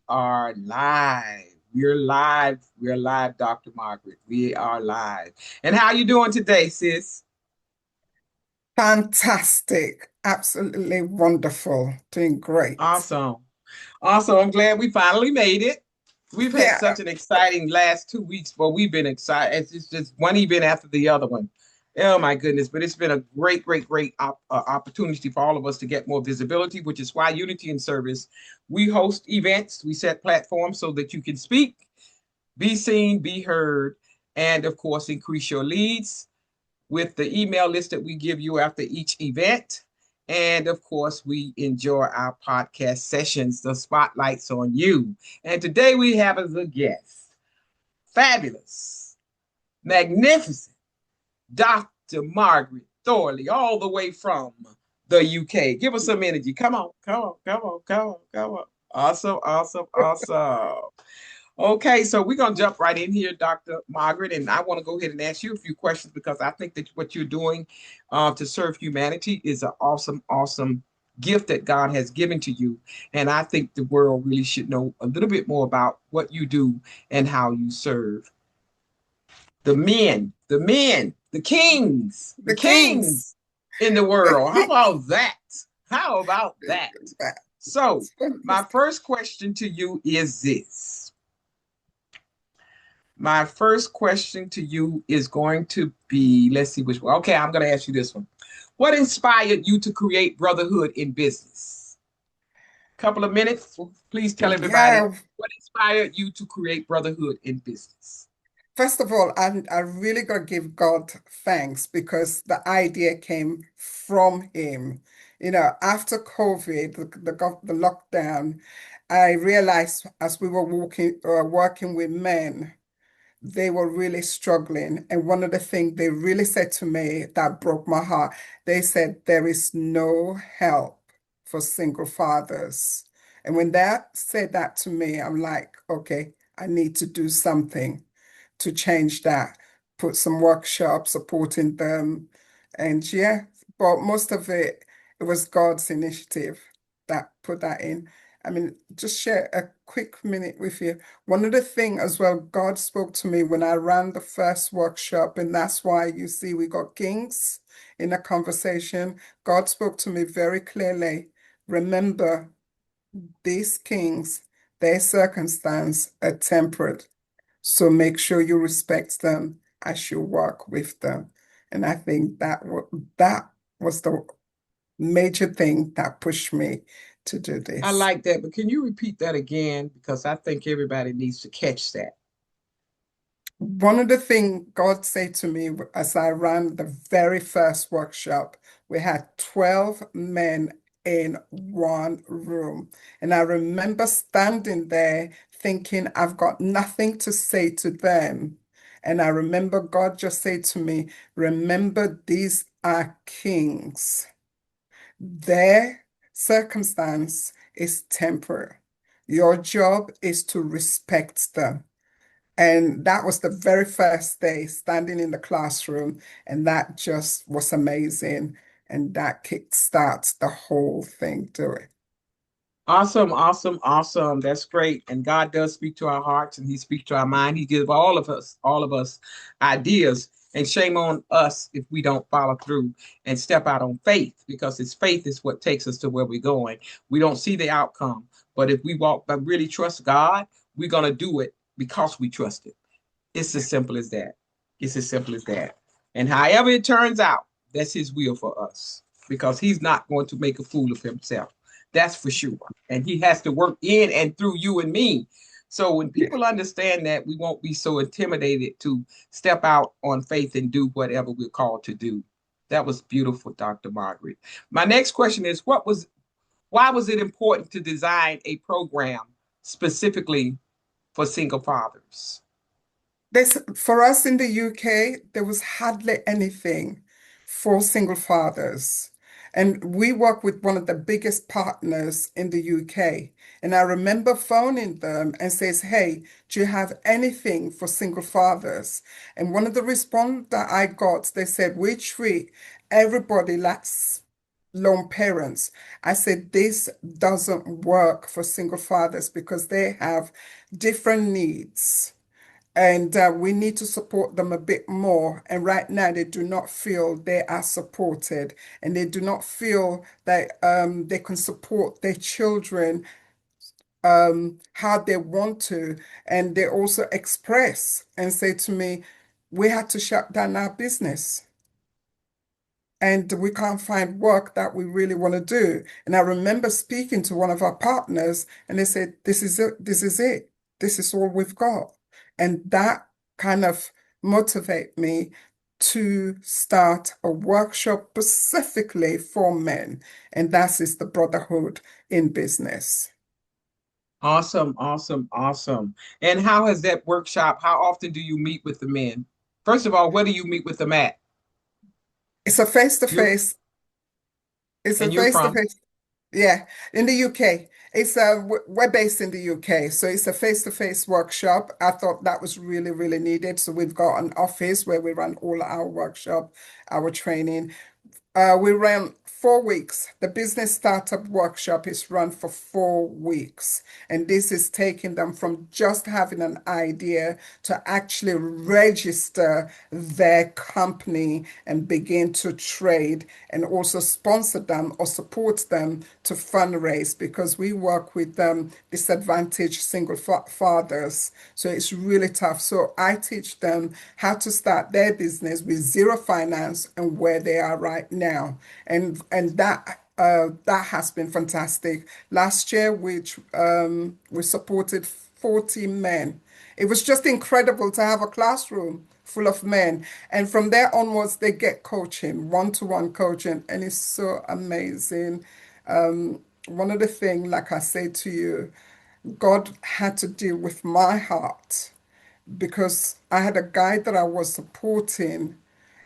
are live. We're live. We're live, Dr. Margaret. We are live. And how you doing today, sis? Fantastic. Absolutely wonderful. Doing great. Awesome. Awesome. I'm glad we finally made it. We've had Yeah. such an exciting last 2 weeks, but we've been excited. It's just one event after the other one. Oh my goodness! But it's been a great opportunity for all of us to get more visibility, which is why Unity in Service, we host events, we set platforms so that you can speak, be seen, be heard, and of course, increase your leads with the email list that we give you after each event. And of course, we enjoy our podcast sessions, the spotlights on you. And today we have as a guest, fabulous, magnificent Dr. Margaret Thorley, all the way from the UK. Give us some energy. Come on, come on, come on, come on, come on. Awesome, awesome, awesome. Okay, so we're gonna jump right in here, Dr. Margaret, and I want to go ahead and ask you a few questions because I think that what you're doing to serve humanity is an awesome, awesome gift that God has given to you. And I think the world really should know a little bit more about what you do and how you serve the The Kings. kings in the world. How about that? How about that? So, my Fantastic. first question to you is this. My first question to you is going to be, let's see which one. Okay, I'm going to ask you this one. What inspired you to create Brotherhood in Business? Couple of minutes. Please tell everybody Yeah. what inspired you to create Brotherhood in Business. First of all, I really got to give God thanks because the idea came from Him. After COVID, the lockdown, I realized as we were working with men, they were really struggling. And one of the things they really said to me that broke my heart, they said, there is no help for single fathers. And when that said that to me, I'm like, okay, I need to do something to change that, put some workshops supporting them. And yeah, but most of it was God's initiative that put that in. I mean, just share a quick minute with you. One of the things as well, God spoke to me when I ran the first workshop, and that's why you see we got kings in a conversation. God spoke to me very clearly. Remember, these kings, their circumstance are temperate. So make sure you respect them as you work with them. And I think that was the major thing that pushed me to do I this. like that, but can you repeat that again? Because I think everybody needs to catch that. One of the things God said to me as I ran the very first workshop, we had 12 men in one room. And I remember standing there thinking, I've got nothing to say to them. And I remember God just said to me, remember, these are kings. Their circumstance is temporary. Your job is to respect them. And that was the very first day standing in the classroom, and that just was amazing. And that kickstarts the whole thing to it. Awesome, awesome, awesome. That's great. And God does speak to our hearts and He speaks to our mind. He gives all of us ideas. And shame on us if we don't follow through and step out on faith, because it's faith is what takes us to where we're going. We don't see the outcome, but if we walk but really trust God, we're gonna do it because we trust it. It's Yeah. as simple as that. It's as simple as that. And however it turns out, that's His will for us because He's not going to make a fool of Himself. That's for sure. And He has to work in and through you and me. So when Yeah. people understand that, we won't be so intimidated to step out on faith and do whatever we're called to do. That was beautiful, Dr. Margaret. My next question is why was it important to design a program specifically for single fathers? For us in the UK, there was hardly anything for single fathers. And we work with one of the biggest partners in the UK. And I remember phoning them and says, hey, do you have anything for single fathers? And one of the response that I got, they said, we treat everybody lone parents. I said, this doesn't work for single fathers because they have different needs. And we need to support them a bit more. And right now, they do not feel they are supported, and they do not feel that they can support their children how they want to. And they also express and say to me, we had to shut down our business and we can't find work that we really want to do. And I remember speaking to one of our partners, and they said, this is it, this is it, this is all we've got. And that kind of motivate me to start a workshop specifically for men, and that is the Brotherhood in Business. Awesome, awesome, awesome. And how has that workshop, how often do you meet with the men? First of all, where do you meet with them at? It's a You face-to-face, it's a and you're from? face-to-face. Yeah, in the UK. We're based in the UK, so it's a face-to-face workshop. I thought that was really, really needed. So we've got an office where we run all our workshop, our training. We ran 4 weeks. The business startup workshop is run for 4 weeks. And this is taking them from just having an idea to actually register their company and begin to trade, and also sponsor them or support them to fundraise, because we work with disadvantaged single fathers. So it's really tough. So I teach them how to start their business with zero finance and where they are right now. And that has been fantastic. Last year, which we supported 40 men. It was just incredible to have a classroom full of men. And from there onwards, they get coaching, one-to-one coaching, and it's so amazing. One of the things, like I say to you, God had to deal with my heart because I had a guy that I was supporting,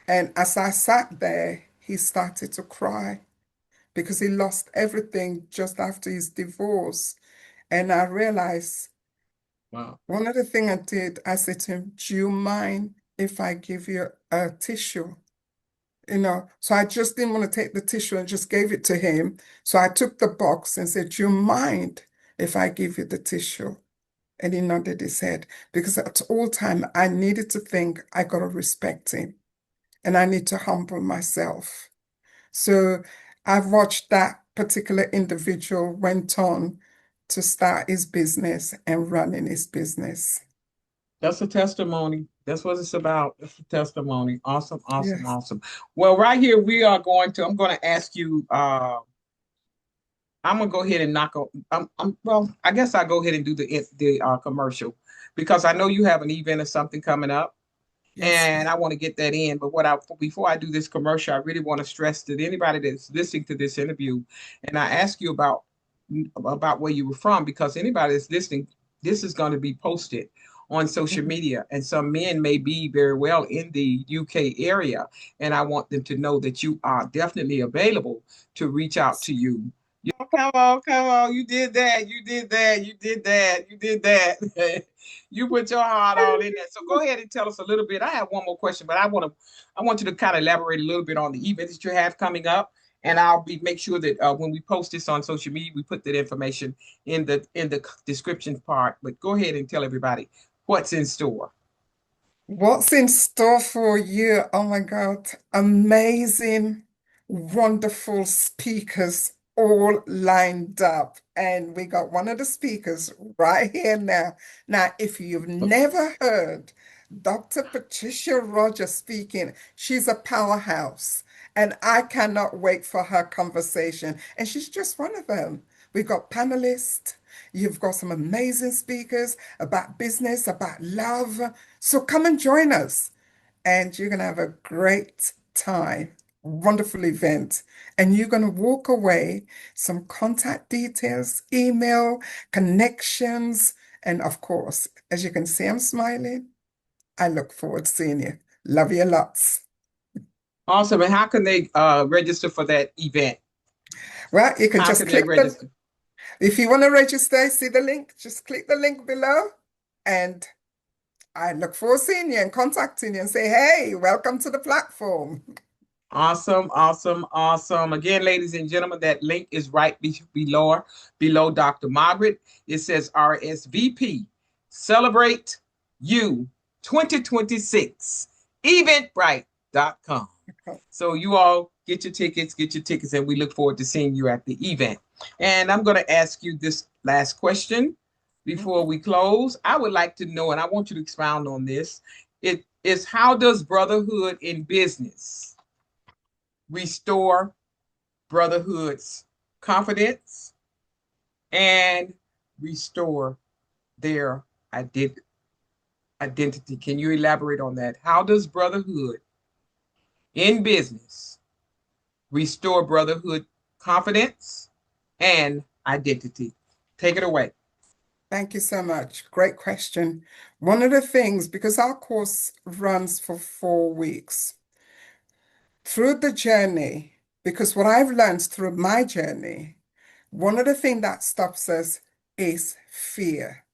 and as I sat there, he started to cry because he lost everything just after his divorce. And I realized Wow. one of the things I did, I said to him, do you mind if I give you a tissue? So I just didn't want to take the tissue and just gave it to him. So I took the box and said, do you mind if I give you the tissue? And he nodded his head because at all time I needed to think I got to respect him and I need to humble myself. So I've watched that particular individual went on to start his business and running his business. That's a testimony. That's what it's about. It's a testimony. Awesome, awesome, Yes. awesome. Well, right here I'm going to ask you, I'm gonna go ahead and knock on. Well, I guess I'll go ahead and do the commercial because I know you have an event or something coming up, Yes, and sir. I want to get that in. But before I do this commercial, I really want to stress that anybody that's listening to this interview, and I ask you about where you were from, because anybody that's listening, this is going to be posted on social Mhm. media, and some men may be very well in the UK area, and I want them to know that you are definitely available to reach out Yes. to you. Come on, come on. You did that. You did that. You did that. You did that. You put your heart all in that. So go ahead and tell us a little bit. I have one more question, but I want you to kind of elaborate a little bit on the event that you have coming up. And make sure that when we post this on social media, we put that information in the description part. But go ahead and tell everybody what's in store. What's in store for you? Oh my God. Amazing, wonderful speakers all lined up. And we got one of the speakers right here now. Now, if you've never heard Dr. Patricia Rogers speaking, she's a powerhouse. And I cannot wait for her conversation. And she's just one of them. We've got panelists. You've got some amazing speakers about business, about love. So come and join us, and you're going to have a great time. Wonderful event. And you're going to walk away, some contact details, email, connections. And of course, as you can see, I'm smiling. I look forward to seeing you. Love you lots. Awesome. And how can they register for that event? Well, you can How just can they click the, register? if you want to register, see the link, just click the link below. And I look forward to seeing you and contacting you and say, hey, welcome to the platform. Awesome, awesome, awesome. Again, ladies and gentlemen, that link is right below Dr. Margaret. It says RSVP. Celebrate You 2026. Eventbrite.com. So you all get your tickets, and we look forward to seeing you at the event. And I'm going to ask you this last question before we close. I would like to know, and I want you to expound on this. It is, how does brotherhood in business restore brotherhood's confidence and restore their identity? Can you elaborate on that? How does brotherhood in business restore brotherhood confidence and identity? Take it away. Thank you so much. Great question. One of the things, because our course runs for 4 weeks, through the journey, because what I've learned through my journey, one of the things that stops us is fear.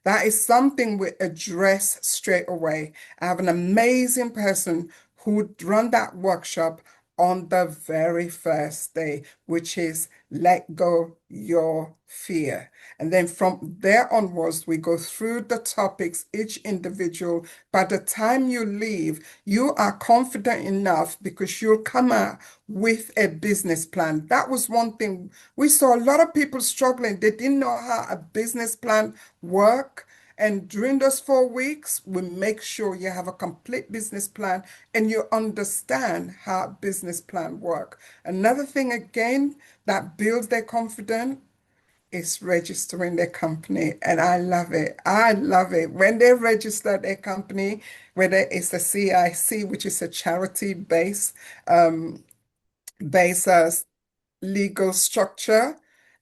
That is something we address straight away. I have an amazing person who run that workshop on the very first day, which is let go your fear. And then from there onwards, we go through the topics, each individual. By the time you leave, you are confident enough because you'll come out with a business plan. That was one thing. We saw a lot of people struggling. They didn't know how a business plan work. And during those 4 weeks, we make sure you have a complete business plan and you understand how business plan work. Another thing again that builds their confidence is registering their company. And I love it. I love it. When they register their company, whether it's a CIC, which is a charity based legal structure,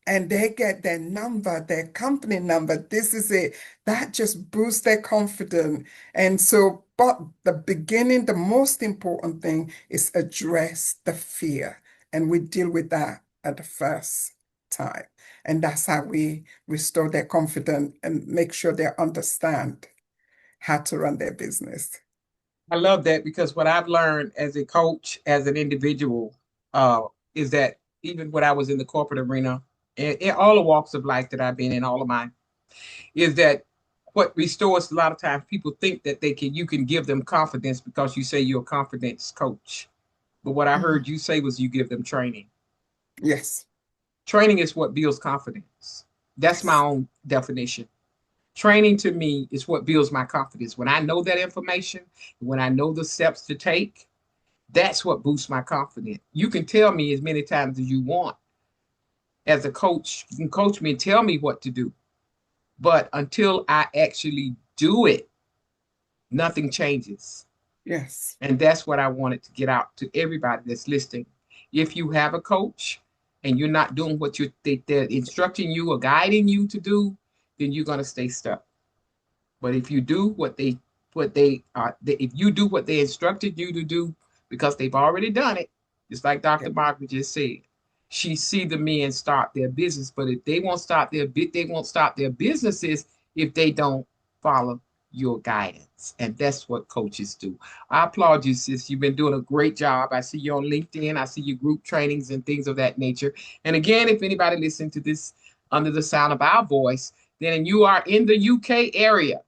and they get their number, their company number. This is it. That just boosts their confidence. And so, but the beginning, the most important thing is address the fear. And we deal with that at the first time. And that's how we restore their confidence and make sure they understand how to run their business. I love that, because what I've learned as a coach, as an individual, uh, is that even when I was in the corporate arena, in all the walks of life that I've been in, all of mine, is that what restores, a lot of times people think that you can give them confidence because you say you're a confidence coach. But what I Mhm. heard you say was you give them training. Yes, Training is what builds confidence. That's my yes, own definition. Training to me is what builds my confidence. When I know that information, when I know the steps to take, that's what boosts my confidence. You can tell me as many times as you want as a coach. You can coach me and tell me what to do. But until I actually do it, nothing changes. yes, And that's what I wanted to get out to everybody that's listening. If you have a coach and you're not doing what they're instructing you or guiding you to do, then you're going to stay stuck. But if you do if you do what they instructed you to do, because they've already done it, just like yeah, Dr. Margaret just said, she see the men start their business, but if they won't start their businesses if they don't follow your guidance. And that's what coaches do. I applaud you, sis. You've been doing a great job. I see you on LinkedIn. I see your group trainings and things of that nature. And again, if anybody listening to this under the sound of our voice, then you are in the UK area,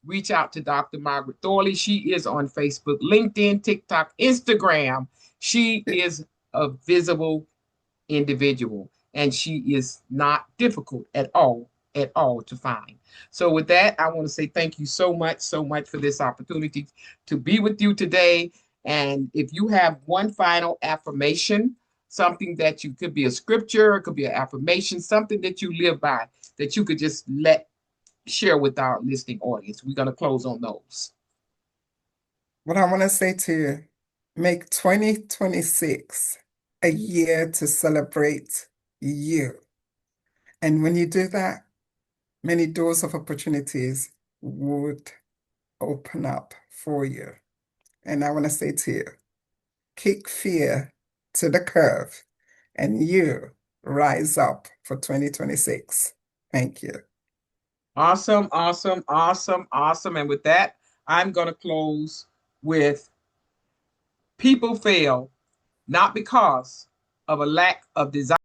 reach out to Dr. Margaret Thorley. She is on Facebook, LinkedIn, TikTok, Instagram. She yeah. is a visible individual, and she is not difficult at all to find. So with that, I want to say thank you so much for this opportunity to be with you today. And if you have one final affirmation, something that you could be a scripture, it could be an affirmation, something that you live by, that you could just share with our listening audience. We're going to close on those. What I want to say to you, make 2026 a year to celebrate you. And when you do that, many doors of opportunities would open up for you. And I want to say to you, kick fear to the curve and you rise up for 2026. Thank you. Awesome, awesome, awesome, awesome. And with that, I'm going to close with People fail not because of a lack of desire.